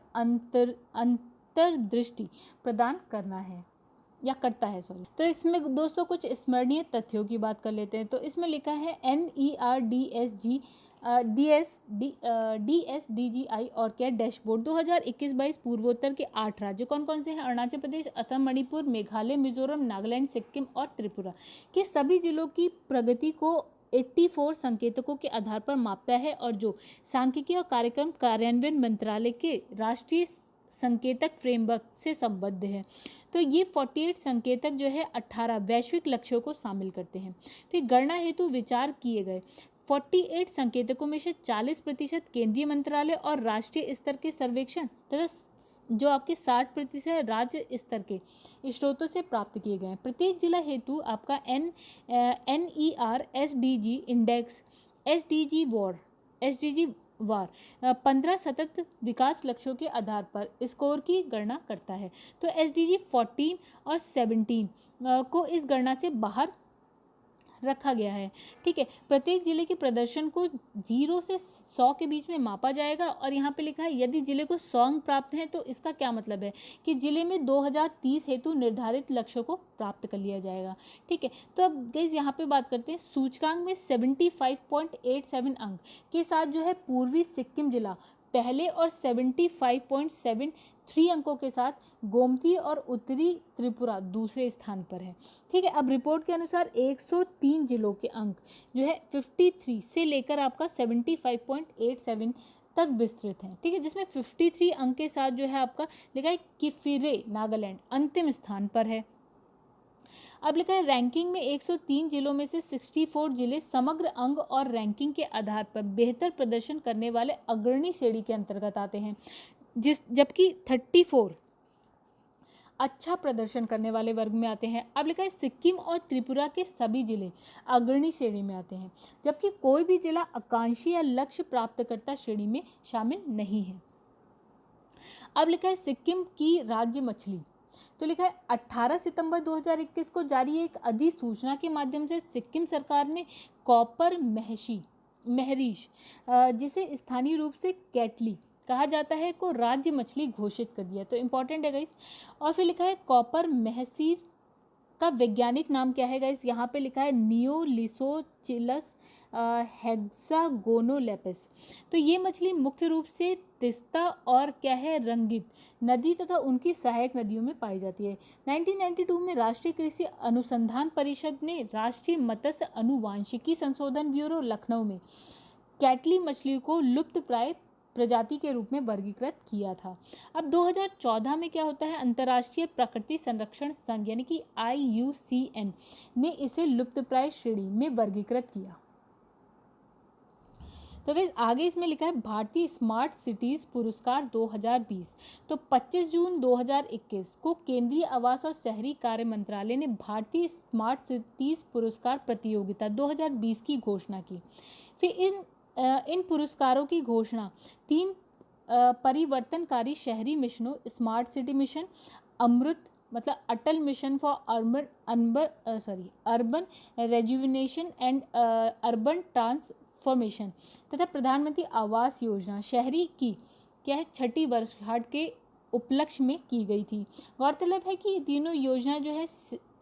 अंतर्दृष्टि प्रदान करना है या करता है सॉरी। तो इसमें दोस्तों कुछ स्मरणीय तथ्यों की बात कर लेते हैं। तो इसमें लिखा है DSDGI और क्या डैशबोर्ड 2021-22 पूर्वोत्तर के 8 राज्य कौन कौन से हैं अरुणाचल प्रदेश, असम, मणिपुर, मेघालय, मिजोरम, नागालैंड, सिक्किम और त्रिपुरा के सभी जिलों की प्रगति को 84 संकेतकों के आधार पर मापता है और जो सांख्यिकी और कार्यक्रम कार्यान्वयन मंत्रालय के राष्ट्रीय संकेतक फ्रेमवर्क से संबद्ध है। तो ये 48 संकेतक जो है 18 वैश्विक लक्ष्यों को शामिल करते हैं। फिर गणना हेतु विचार किए गए 48 संकेतकों में से 40% केंद्रीय मंत्रालय और राष्ट्रीय स्तर के सर्वेक्षण तथा जो आपके 60% राज्य स्तर के स्रोतों से प्राप्त किए गए हैं। प्रत्येक जिला हेतु आपका NER SDG इंडेक्स SDG वार 15 सतत विकास लक्ष्यों के आधार पर स्कोर की गणना करता है। तो SDG 14 और 17 को इस गणना से बाहर रखा गया है। ठीक है, प्रत्येक जिले के प्रदर्शन को 0 से 100 के बीच में मापा जाएगा। और यहाँ पे लिखा है यदि जिले को 100 अंक प्राप्त हैं तो इसका क्या मतलब है कि जिले में 2030 हेतु निर्धारित लक्ष्यों को प्राप्त कर लिया जाएगा। ठीक है, तो अब गाइस यहाँ पे बात करते हैं सूचकांक में 75.87 अंक के साथ जो है पूर्वी सिक्किम जिला पहले और 75.73 अंकों के साथ गोमती और उत्तरी त्रिपुरा दूसरे स्थान पर है। ठीक है, अब रिपोर्ट के अनुसार 103 जिलों के अंक जो है 53 से लेकर आपका 75.87 तक विस्तृत है। ठीक है, जिसमें 53 अंक के साथ जो है आपका लिखा है किफिरे नागालैंड अंतिम स्थान पर है। अब लिखा है रैंकिंग में 103 जिलों में से 64 जिले समग्र अंक और रैंकिंग के आधार पर बेहतर प्रदर्शन करने वाले अग्रणी श्रेणी के अंतर्गत आते हैं, जबकि 34 अच्छा प्रदर्शन करने वाले वर्ग में आते हैं। अब लिखा है सिक्किम और त्रिपुरा के सभी जिले अग्रणी श्रेणी में आते हैं, जबकि कोई भी जिला आकांक्षी या लक्ष्य प्राप्तकर्ता श्रेणी में शामिल नहीं है। अब लिखा है सिक्किम की राज्य मछली। तो लिखा है 18 सितंबर 2021 को जारी एक अधिसूचना के माध्यम से सिक्किम सरकार ने कॉपर महरीश जिसे स्थानीय रूप से कैटली कहा जाता है को राज्य मछली घोषित कर दिया। तो इंपॉर्टेंट है गाइस। और फिर लिखा है कॉपर महसीर का वैज्ञानिक नाम क्या है गाइस, यहाँ पे लिखा है नियोलिसोचिलस हेक्सागोनोलेपिस। तो ये मछली मुख्य रूप से तिस्ता और क्या है रंगित नदी तथा उनकी सहायक नदियों में पाई जाती है। 1992 में राष्ट्रीय कृषि अनुसंधान परिषद ने राष्ट्रीय मत्स्य अनुवांशिकी संशोधन ब्यूरो लखनऊ में कैटली मछली को लुप्त प्राय प्रजाति के रूप में वर्गीकृत किया था। अब 2014 में क्या होता है, अंतर्राष्ट्रीय प्रकृति संरक्षण संघ यानी कि IUCN ने इसे लुप्तप्राय श्रेणी में वर्गीकृत किया। तो गाइस आगे इसमें लिखा है भारतीय स्मार्ट सिटीज पुरस्कार 2020। तो 25 जून 2021 को केंद्रीय आवास और शहरी कार्य मंत्रालय ने भारतीय स्मार्ट सिटीज पुरस्कार प्रतियोगिता 2020 की घोषणा की। फिर इन पुरस्कारों की घोषणा 3 परिवर्तनकारी शहरी मिशनों स्मार्ट सिटी मिशन, अमृत मतलब Atal mission for urban rejuvenation and urban transformation तथा प्रधानमंत्री आवास योजना शहरी की क्या है 6ठी वर्षगांठ के उपलक्ष्य में की गई थी। गौरतलब है कि ये तीनों योजना जो है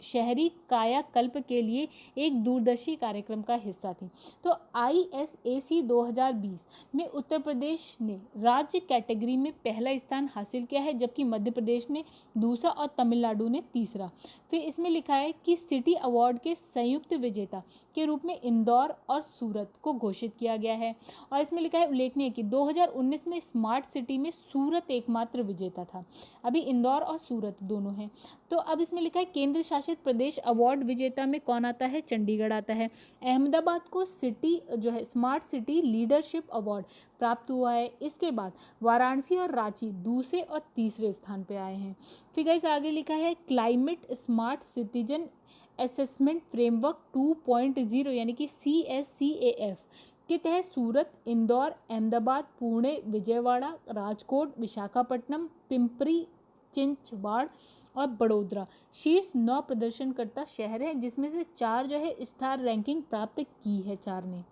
शहरी कायाकल्प के लिए एक दूरदर्शी कार्यक्रम का हिस्सा थी। तो ISAC 2020 में उत्तर प्रदेश ने राज्य कैटेगरी में पहला स्थान हासिल किया है, जबकि मध्य प्रदेश ने दूसरा और तमिलनाडु ने तीसरा। फिर इसमें लिखा है कि सिटी अवार्ड के संयुक्त विजेता के रूप में इंदौर और सूरत को घोषित किया गया है। और इसमें लिखा है उल्लेखनीय कि 2019 में स्मार्ट सिटी में सूरत एकमात्र विजेता था, अभी इंदौर और सूरत दोनों हैं। तो अब इसमें लिखा है केंद्र शासित प्रदेश अवार्ड विजेता में कौन आता है, चंडीगढ़ आता है। अहमदाबाद को सिटी जो है स्मार्ट सिटी लीडरशिप अवार्ड प्राप्त हुआ है। इसके बाद वाराणसी और रांची दूसरे और तीसरे स्थान पे आए हैं। फिर गाइस आगे लिखा है climate smart citizen assessment framework 2.0 यानी कि CSCAF के तहत सूरत, इंदौर, अहमदाबाद, पुणे, विजयवाड़ा, राजकोट, विशाखापट्टनम, पिंपरी चिंचवाड़ और बड़ोदरा शीर्ष 9 प्रदर्शनकर्ता शहर हैं, जिसमें से 4 जो है स्टार रैंकिंग प्राप्त की है 4 ने।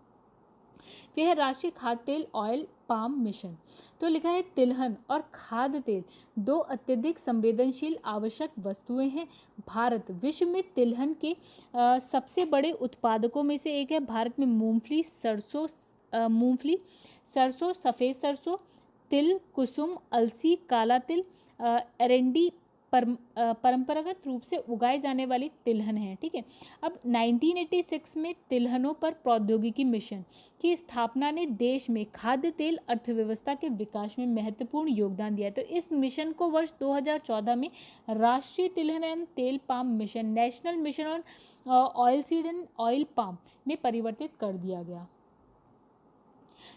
फिर है राष्ट्रीय खाद्य तेल ऑयल पाम मिशन। तो लिखा है तिलहन और खाद्य तेल 2 अत्यधिक संवेदनशील आवश्यक वस्तुएं हैं। भारत विश्व में तिलहन के सबसे बड़े उत्पादकों में से एक है। भारत में मूंगफली, सरसों, सफ़ेद सरसों, तिल, कुसुम, अलसी, काला तिल, अरंडी, परंपरागत रूप से उगाए जाने वाली तिलहन है। ठीक है, अब 1986 में तिलहनों पर प्रौद्योगिकी मिशन की स्थापना ने देश में खाद्य तेल अर्थव्यवस्था के विकास में महत्वपूर्ण योगदान दिया। तो इस मिशन को वर्ष 2014 में राष्ट्रीय तिलहन एवं तेल palm mission, national mission on oil seed and oil palm में परिवर्तित कर दिया गया।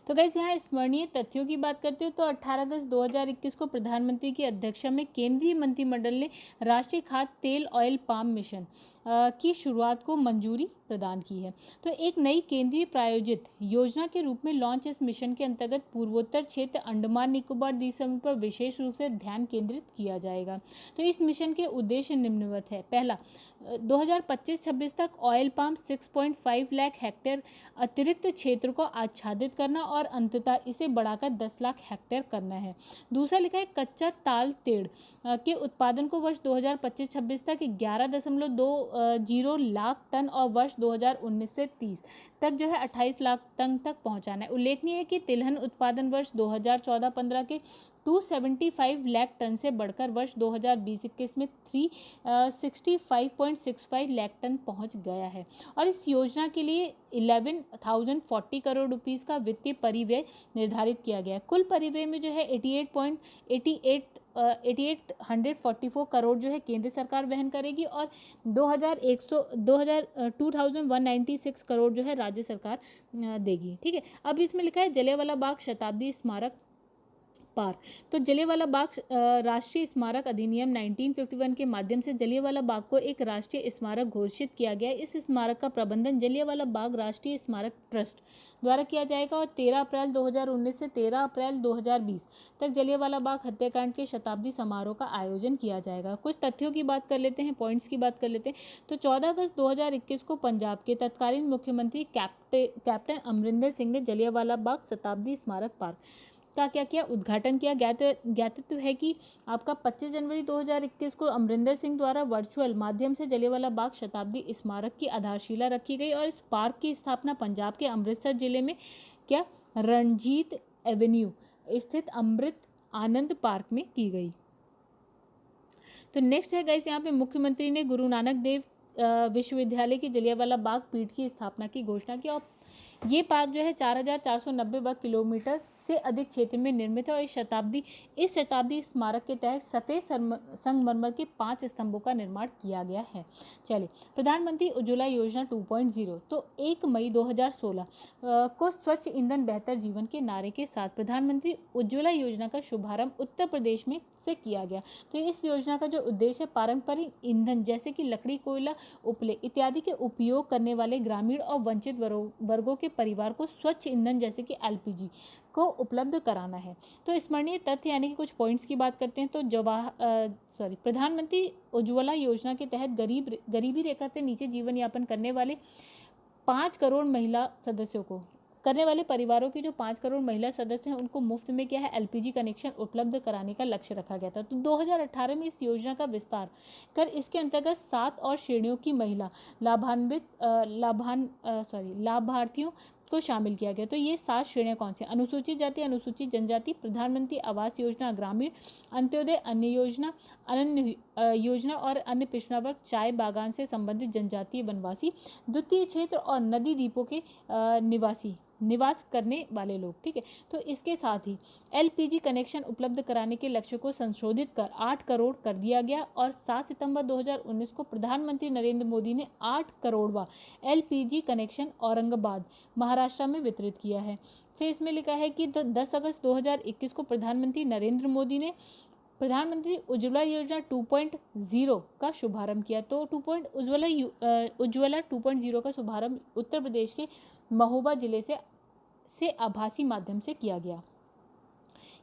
तो गाइस यहाँ स्मरणीय तथ्यों की बात करते हो तो 18 अगस्त 2021 को प्रधानमंत्री की अध्यक्षता में केंद्रीय मंत्रिमंडल ने राष्ट्रीय खाद्य तेल ऑयल पाम मिशन की शुरुआत को मंजूरी प्रदान की है। तो एक नई केंद्रीय प्रायोजित योजना के रूप में लॉन्च इस मिशन के अंतर्गत पूर्वोत्तर क्षेत्र, अंडमान निकोबार द्वीप समूह पर विशेष रूप से ध्यान केंद्रित किया जाएगा। तो इस मिशन के उद्देश्य निम्नवत है। पहला, 2025-26 तक ऑयल पाम 6.5 लाख हेक्टेयर अतिरिक्त क्षेत्र को आच्छादित करना और अंततः इसे बढ़ाकर 10 लाख हेक्टेयर करना है। दूसरा लिखा है कच्चा ताल तेड़ के उत्पादन को वर्ष 2025-26 तक 11.20 लाख टन और वर्ष 2019 से 30 तक जो है 28 लाख टन तक पहुंचाना है। उल्लेखनीय है कि तिलहन उत्पादन वर्ष 2014-15 के 275 लाख टन से बढ़कर वर्ष 2020-21 में 365.65 लाख टन पहुंच गया है। और इस योजना के लिए 11,040 करोड़ रुपीस का वित्तीय परिव्यय निर्धारित किया गया है। कुल परिव्यय में जो है 8,144 करोड़ जो है केंद्र सरकार वहन करेगी और 2,196 करोड़ जो है राज्य सरकार देगी। ठीक है, अब इसमें लिखा है जलियांवाला बाग शताब्दी स्मारक पार्क। तो जलियांवाला बाग राष्ट्रीय स्मारक अधिनियम 1951 के माध्यम से जलियांवाला बाग को एक राष्ट्रीय स्मारक घोषित किया गया। इस स्मारक का प्रबंधन जलियांवाला बाग राष्ट्रीय स्मारक ट्रस्ट द्वारा किया जाएगा और 13 अप्रैल 2019 से 13 अप्रैल 2020 तक जलियांवाला बाग हत्याकांड के शताब्दी समारोह का आयोजन किया जाएगा। कुछ तथ्यों की बात कर लेते हैं, पॉइंट्स की बात कर लेते हैं। तो 14 अगस्त 2021 को पंजाब के तत्कालीन मुख्यमंत्री कैप्टन अमरिंदर सिंह ने जलियांवाला बाग शताब्दी स्मारक पार्क का क्या किया, उद्घाटन किया। ज्ञातित्व है कि आपका 25 जनवरी 2021 को अमरिंदर सिंह द्वारा वर्चुअल माध्यम से जलियांवाला बाग शताब्दी स्मारक की आधारशिला रखी गई और इस पार्क की स्थापना पंजाब के अमृतसर जिले में क्या रणजीत एवेन्यू स्थित अमृत आनंद पार्क में की गई। तो नेक्स्ट है गाइस, यहाँ पे मुख्यमंत्री ने गुरु नानक देव विश्वविद्यालय की जलियांवाला बाग पीठ की स्थापना की घोषणा की और ये पार्क जो है 4,490 वर्ग किलोमीटर से अधिक क्षेत्र में निर्मित है और इस शताब्दी स्मारक के तहत सफेद संगमरमर के 5 स्तंभों का निर्माण किया गया है। चलिए, प्रधानमंत्री उज्ज्वला योजना 2.0। तो 1 मई 2016 को स्वच्छ ईंधन बेहतर जीवन के नारे के साथ प्रधानमंत्री उज्ज्वला योजना का शुभारंभ उत्तर प्रदेश में से किया गया। तो इस योजना का जो उद्देश्य है पारंपरिक ईंधन जैसे कि लकड़ी, कोयला, उपले इत्यादि के उपयोग करने वाले ग्रामीण और वंचित वर्गों के परिवार को स्वच्छ ईंधन जैसे कि LPG को उपलब्ध कराना है। तो स्मरणीय तथ्य यानी कि कुछ पॉइंट्स की बात करते हैं तो प्रधानमंत्री उज्ज्वला योजना के तहत गरीबी रेखा से नीचे जीवन यापन करने वाले 5 करोड़ महिला सदस्यों को करने वाले परिवारों की जो 5 करोड़ महिला सदस्य हैं उनको मुफ्त में क्या है LPG कनेक्शन उपलब्ध कराने का लक्ष्य रखा गया था। तो 2018 में इस योजना का विस्तार कर इसके अंतर्गत 7 और श्रेणियों की महिला लाभार्थियों को शामिल किया गया। तो ये 7 श्रेणियां कौन सी? अनुसूचित जाति, अनुसूचित जनजाति, प्रधानमंत्री आवास योजना ग्रामीण, अंत्योदय अन्न योजना, अनन्य योजना और अन्य पिछड़ा वर्ग, चाय बागान से संबंधित जनजातीय वनवासी, द्वितीय क्षेत्र और नदी द्वीपों के निवास करने वाले लोग। ठीक है, तो इसके साथ ही LPG कनेक्शन उपलब्ध कराने के लक्ष्य को संशोधित कर 8 करोड़ कर दिया गया और 7 सितंबर 2019 को प्रधानमंत्री नरेंद्र मोदी ने 8 करोड़वा LPG कनेक्शन औरंगाबाद महाराष्ट्र में वितरित किया है। फिर इसमें लिखा है कि 10 अगस्त 2021 को प्रधानमंत्री नरेंद्र मोदी ने प्रधानमंत्री उज्ज्वला योजना 2.0 का शुभारंभ किया। तो उज्ज्वला 2.0 का शुभारंभ उत्तर प्रदेश के महोबा जिले से आभासी माध्यम से किया गया,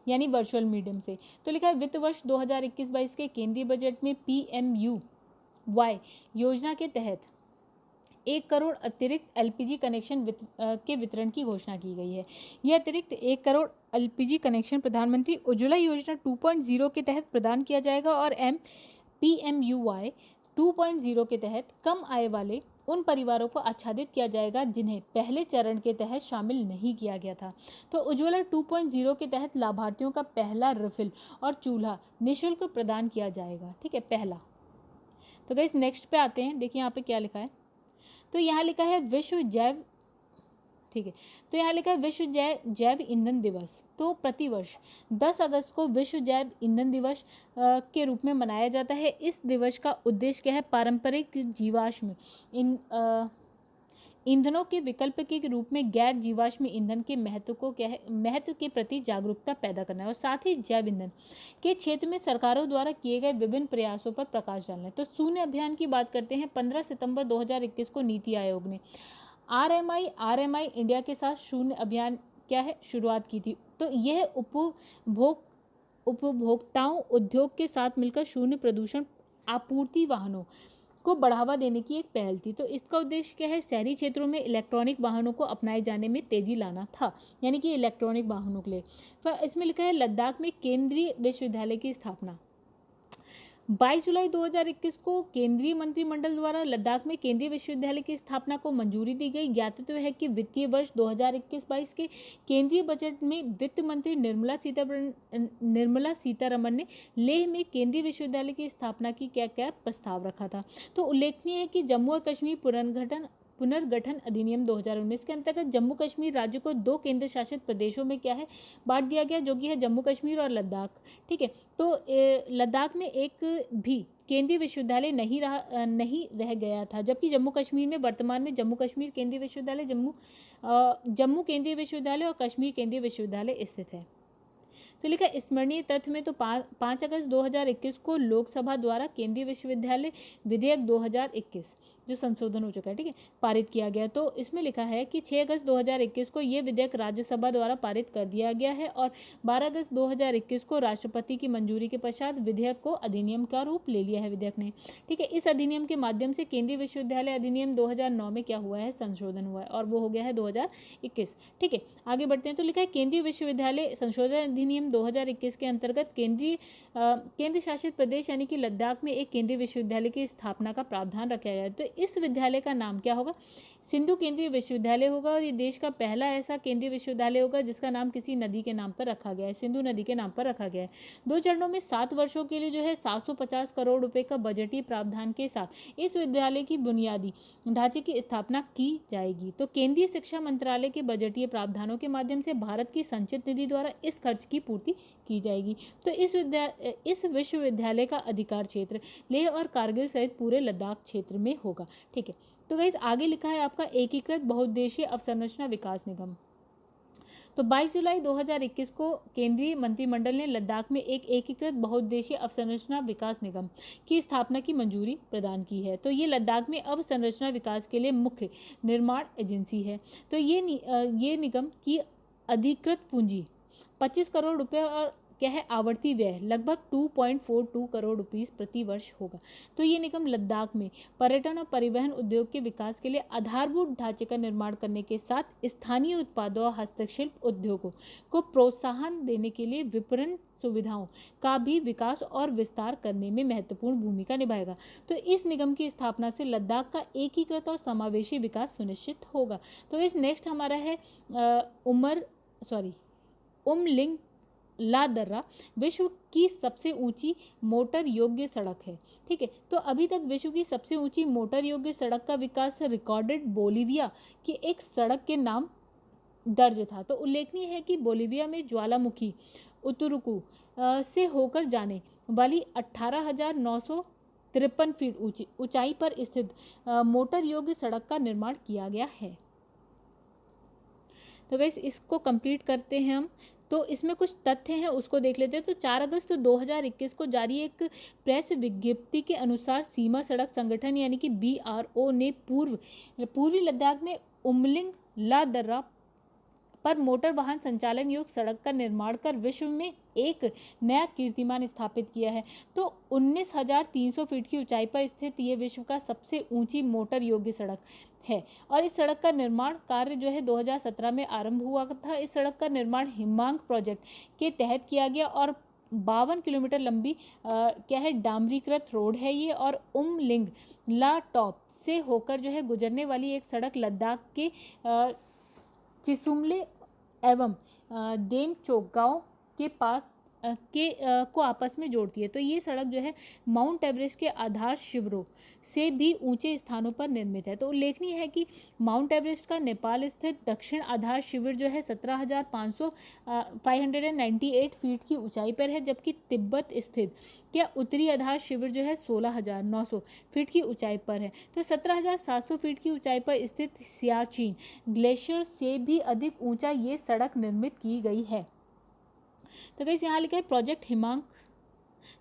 यानी वर्चुअल मीडियम से। तो लिखा है वित्त वर्ष 2021-22 के केंद्रीय बजट में PMUY योजना के तहत 1 करोड़ अतिरिक्त LPG कनेक्शन के वितरण की घोषणा की गई है। यह अतिरिक्त 1 करोड़ LPG कनेक्शन प्रधानमंत्री उज्ज्वला योजना 2.0 के तहत प्रदान किया जाएगा और PMUY 2.0 के तहत कम आय वाले उन परिवारों को आच्छादित किया जाएगा जिन्हें पहले चरण के तहत शामिल नहीं किया गया था। तो उज्ज्वला 2.0 के तहत लाभार्थियों का पहला रिफिल और चूल्हा निःशुल्क प्रदान किया जाएगा। ठीक है, पहला। तो गाइस नेक्स्ट पे आते हैं, देखिए यहाँ पे क्या लिखा है। तो यहाँ लिखा है विश्व जैव, ठीक है, तो यहाँ लिखा है विश्व जैव ईंधन दिवस। तो प्रतिवर्ष 10 अगस्त को विश्व जैव ईंधन दिवस के रूप में मनाया जाता है। इस दिवस का उद्देश्य क्या है? पारंपरिक जीवाश्म ईंधनों के विकल्प के रूप में गैर जीवाश्म ईंधन के महत्व को क्या है, महत्व के प्रति जागरूकता पैदा करना है और साथ ही जैव ईंधन के क्षेत्र में सरकारों द्वारा किए गए विभिन्न प्रयासों पर प्रकाश डालना है। तो शून्य अभियान की बात करते हैं। 15 सितंबर 2021 को नीति आयोग ने आरएमआई इंडिया के साथ शून्य अभियान क्या है, शुरुआत की थी। तो यह उपभोक्ताओं उद्योग के साथ मिलकर शून्य प्रदूषण आपूर्ति वाहनों को बढ़ावा देने की एक पहल थी। तो इसका उद्देश्य क्या है? शहरी क्षेत्रों में इलेक्ट्रॉनिक वाहनों को अपनाए जाने में तेजी लाना था, यानी कि इलेक्ट्रॉनिक वाहनों के लिए। फिर इसमें लिखा है लद्दाख में केंद्रीय विश्वविद्यालय की स्थापना। 22 जुलाई 2021 को केंद्रीय मंत्रिमंडल द्वारा लद्दाख में केंद्रीय विश्वविद्यालय की स्थापना को मंजूरी दी गई। ज्ञातव्य है कि वित्तीय वर्ष 2021-22 के केंद्रीय बजट में वित्त मंत्री निर्मला सीतारमण ने लेह में केंद्रीय विश्वविद्यालय की स्थापना की क्या प्रस्ताव रखा था। तो उल्लेखनीय है कि जम्मू और कश्मीर पुनर्गठन अधिनियम 2019 के अंतर्गत जम्मू कश्मीर राज्य को 2 केंद्र शासित प्रदेशों में क्या है, बांट दिया गया, जो कि है जम्मू कश्मीर और लद्दाख। ठीक है, तो लद्दाख में एक भी केंद्रीय विश्वविद्यालय नहीं रह गया था, जबकि जम्मू कश्मीर में वर्तमान में जम्मू कश्मीर केंद्रीय विश्वविद्यालय, जम्मू केंद्रीय विश्वविद्यालय और कश्मीर केंद्रीय विश्वविद्यालय स्थित है। तो लिखा स्मरणीय तथ्य में तो 5 अगस्त 2021 को लोकसभा द्वारा केंद्रीय विश्वविद्यालय विधेयक 2021 जो संशोधन हो चुका है, ठीक है, पारित किया गया। तो इसमें लिखा है कि 6 अगस्त 2021 को ये विधेयक राज्यसभा द्वारा पारित कर दिया गया है और 12 अगस्त 2021 को राष्ट्रपति की मंजूरी के पश्चात विधेयक को अधिनियम का रूप ले लिया है विधेयक ने। ठीक है, इस अधिनियम के माध्यम से केंद्रीय विश्वविद्यालय अधिनियम 2009 में क्या हुआ है, संशोधन हुआ है और वो हो गया है 2021। ठीक है, आगे बढ़ते हैं। तो लिखा है केंद्रीय विश्वविद्यालय संशोधन अधिनियम 2021 के अंतर्गत केंद्र शासित प्रदेश यानी कि लद्दाख में एक केंद्रीय विश्वविद्यालय की स्थापना का प्रावधान रखा गया है। तो इस विद्यालय का नाम क्या होगा? सिंधु केंद्रीय विश्वविद्यालय होगा और ये देश का पहला ऐसा केंद्रीय विश्वविद्यालय होगा जिसका नाम किसी नदी के नाम पर रखा गया है, सिंधु नदी के नाम पर रखा गया है। 2 चरणों में 7 वर्षों के लिए जो है 750 करोड़ रुपए का बजटीय प्रावधान के साथ इस विद्यालय की बुनियादी ढांचे की स्थापना की जाएगी। तो केंद्रीय शिक्षा मंत्रालय के बजटीय प्रावधानों के माध्यम से भारत की संचित निधि द्वारा इस खर्च की पूर्ति की जाएगी। तो इस विश्वविद्यालय का अधिकार क्षेत्र लेह और कारगिल सहित पूरे लद्दाख क्षेत्र में होगा। ठीक है, तो गाइस आगे लिखा है आपका एकीकृत बहुउद्देशीय अवसंरचना विकास निगम। तो 22 जुलाई 2021 को केंद्रीय मंत्रिमंडल ने लद्दाख में एक एकीकृत बहुउद्देशीय अवसंरचना विकास निगम की स्थापना की मंजूरी प्रदान की है। तो ये लद्दाख में अवसंरचना विकास के लिए मुख्य निर्माण एजेंसी है। तो ये निगम की अधिकृत पूंजी 25 करोड़ रुपए और क्या है, आवर्ती व्यय लगभग 2.42 करोड़ रुपीस प्रति वर्ष होगा। तो ये निगम लद्दाख में पर्यटन और परिवहन उद्योग के विकास के लिए आधारभूत ढांचे का निर्माण करने के साथ स्थानीय उत्पादों और हस्तशिल्प उद्योगों को प्रोत्साहन देने के लिए विपणन सुविधाओं का भी विकास और विस्तार करने में महत्वपूर्ण भूमिका निभाएगा। तो इस निगम की स्थापना से लद्दाख का एकीकृत और समावेशी विकास सुनिश्चित होगा। तो इस नेक्स्ट हमारा है उमलिंग ला दर्रा विश्व की सबसे ऊंची मोटर योग्य सड़क है। ठीक है, तो अभी तक विश्व की सबसे ऊंची मोटर योग्य सड़क का विकास रिकॉर्डेड बोलीविया की एक सड़क के नाम दर्ज था। तो उल्लेखनीय है कि बोलीविया में ज्वालामुखी उतुरुकू से होकर जाने वाली 18,953 फीट ऊंचाई पर स्थित मोटर योग्य सड़क का निर्माण किया गया है। तो गाइस इसको कंप्लीट करते हैं हम। तो इसमें कुछ तथ्य हैं उसको देख लेते हैं। तो 4 अगस्त 2021 को जारी एक प्रेस विज्ञप्ति के अनुसार सीमा सड़क संगठन यानी कि BRO ने पूर्वी लद्दाख में उमलिंग ला दर्रा पर मोटर वाहन संचालन योग्य सड़क का निर्माण कर विश्व में एक नया कीर्तिमान स्थापित किया है। तो 19,300 फीट की ऊंचाई पर स्थित ये विश्व का सबसे ऊंची मोटर योग्य सड़क है और इस सड़क का निर्माण कार्य जो है 2017 में आरंभ हुआ था। इस सड़क का निर्माण हिमांक प्रोजेक्ट के तहत किया गया और 52 किलोमीटर लंबी क्या है डामरीकृत रोड है ये, और उमलिंग ला टॉप से होकर जो है गुजरने वाली एक सड़क लद्दाख के चिसुमले एवं देमचोक गांव के पास को आपस में जोड़ती है। तो ये सड़क जो है माउंट एवरेस्ट के आधार शिविरों से भी ऊंचे स्थानों पर निर्मित है। तो उल्लेखनीय है कि माउंट एवरेस्ट का नेपाल स्थित दक्षिण आधार शिविर जो है 17,598 फीट की ऊंचाई पर है, जबकि तिब्बत स्थित क्या उत्तरी आधार शिविर जो है 16,900 फीट की ऊंचाई पर है। तो 17,700 फीट की ऊंचाई पर स्थित सियाचिन ग्लेशियर से भी अधिक ऊंचा ये सड़क निर्मित की गई है। तो गाइस यहाँ लिखा है प्रोजेक्ट हिमांक।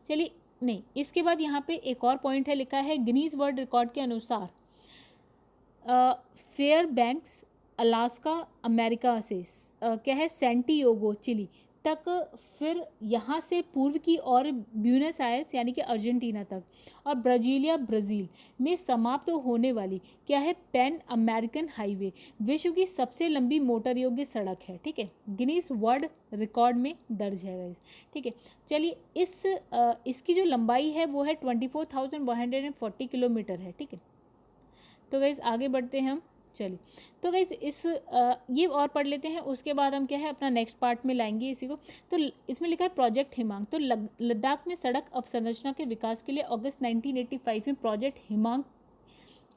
चलिए नहीं, इसके बाद यहाँ पे एक और पॉइंट है, लिखा है गिनीज वर्ल्ड रिकॉर्ड के अनुसार फेयर बैंक्स अलास्का अमेरिका से क्या है सैंटियागो चिली तक, फिर यहाँ से पूर्व की और ब्यूनस आयर्स यानी कि अर्जेंटीना तक, और ब्राजीलिया ब्राज़ील में समाप्त होने वाली क्या है पैन अमेरिकन हाईवे विश्व की सबसे लंबी मोटर योग्य सड़क है। ठीक है, गिनीज वर्ल्ड रिकॉर्ड में दर्ज है गाइस। ठीक है, चलिए इसकी जो लंबाई है वो है 24,140 किलोमीटर है। ठीक है, तो गाइस आगे बढ़ते हैं हम। चलिए, तो गाइस ये और पढ़ लेते हैं, उसके बाद हम क्या है अपना नेक्स्ट पार्ट में लाएंगे इसी को। तो इसमें लिखा है प्रोजेक्ट हिमांक। तो लद्दाख में सड़क अवसंरचना के विकास के लिए अगस्त 1985 में प्रोजेक्ट हिमांक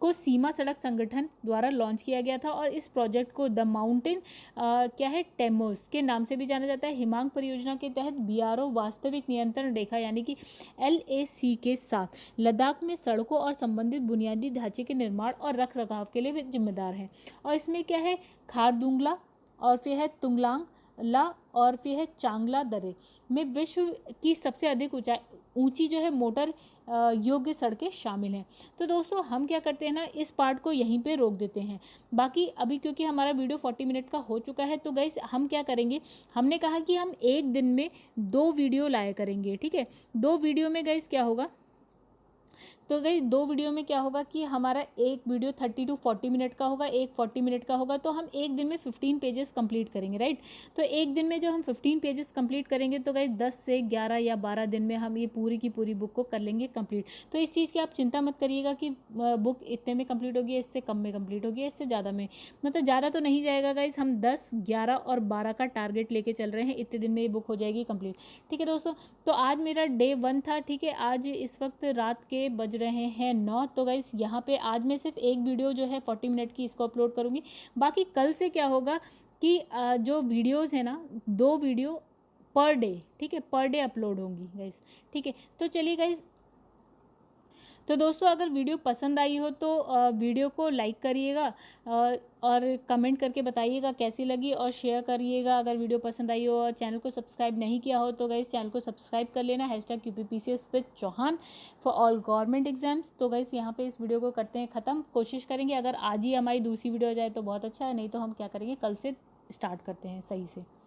को सीमा सड़क संगठन द्वारा लॉन्च किया गया था, और इस प्रोजेक्ट को द माउंटेन क्या है टेमोस के नाम से भी जाना जाता है। हिमांक परियोजना के तहत बीआरओ वास्तविक नियंत्रण रेखा यानी कि LAC के साथ लद्दाख में सड़कों और संबंधित बुनियादी ढांचे के निर्माण और रख रखाव के लिए जिम्मेदार है। और इसमें क्या है खारदुंगला और फिर है तुंगलांग ला और फिर है चांगला दरे में विश्व की सबसे अधिक ऊंची जो है मोटर योग्य सड़कें शामिल हैं। तो दोस्तों हम क्या करते हैं ना, इस पार्ट को यहीं पे रोक देते हैं। बाकी अभी क्योंकि हमारा वीडियो 40 मिनट का हो चुका है, तो गाइस हम क्या करेंगे, हमने कहा कि हम एक दिन में 2 वीडियो लाया करेंगे। ठीक है, 2 वीडियो में गाइस क्या होगा, तो गाइस 2 वीडियो में क्या होगा कि हमारा एक वीडियो 30 to 40 मिनट का होगा, एक 40 मिनट का होगा। तो हम एक दिन में 15 पेजेस कंप्लीट करेंगे, राइट। तो एक दिन में जब हम 15 पेजेस कंप्लीट करेंगे तो गाइस 10 से 11 या 12 दिन में हम ये पूरी की पूरी बुक को कर लेंगे कंप्लीट। तो इस चीज़ की आप चिंता मत करिएगा कि बुक इतने में कंप्लीट होगी, इससे कम में कंप्लीट होगी, इससे ज़्यादा में, मतलब ज़्यादा तो नहीं जाएगा गाइस। हम 10, 11 और 12 का टारगेट लेके चल रहे हैं, इतने दिन में ये बुक हो जाएगी कंप्लीट। ठीक है दोस्तों, तो आज मेरा डे 1 था। ठीक है, आज इस वक्त रात के बज रहे हैं 9। तो गाइस यहाँ पे आज मैं सिर्फ एक वीडियो जो है 40 मिनट की इसको अपलोड करूँगी। बाकी कल से क्या होगा कि जो वीडियोज़ है ना, 2 वीडियो पर डे, ठीक है, पर डे अपलोड होंगी गाइस। ठीक है, तो चलिए गाइस, तो दोस्तों अगर वीडियो पसंद आई हो तो वीडियो को लाइक करिएगा और कमेंट करके बताइएगा कैसी लगी, और शेयर करिएगा अगर वीडियो पसंद आई हो। और चैनल को सब्सक्राइब नहीं किया हो तो गाइस चैनल को सब्सक्राइब कर लेना, #UPPCS with Chauhan for all government exams. तो गाइस यहाँ पे इस वीडियो को करते हैं ख़त्म। कोशिश करेंगे अगर आज ही हमारी दूसरी वीडियो आ जाए तो बहुत अच्छा है, नहीं तो हम क्या करेंगे कल से स्टार्ट करते हैं सही से।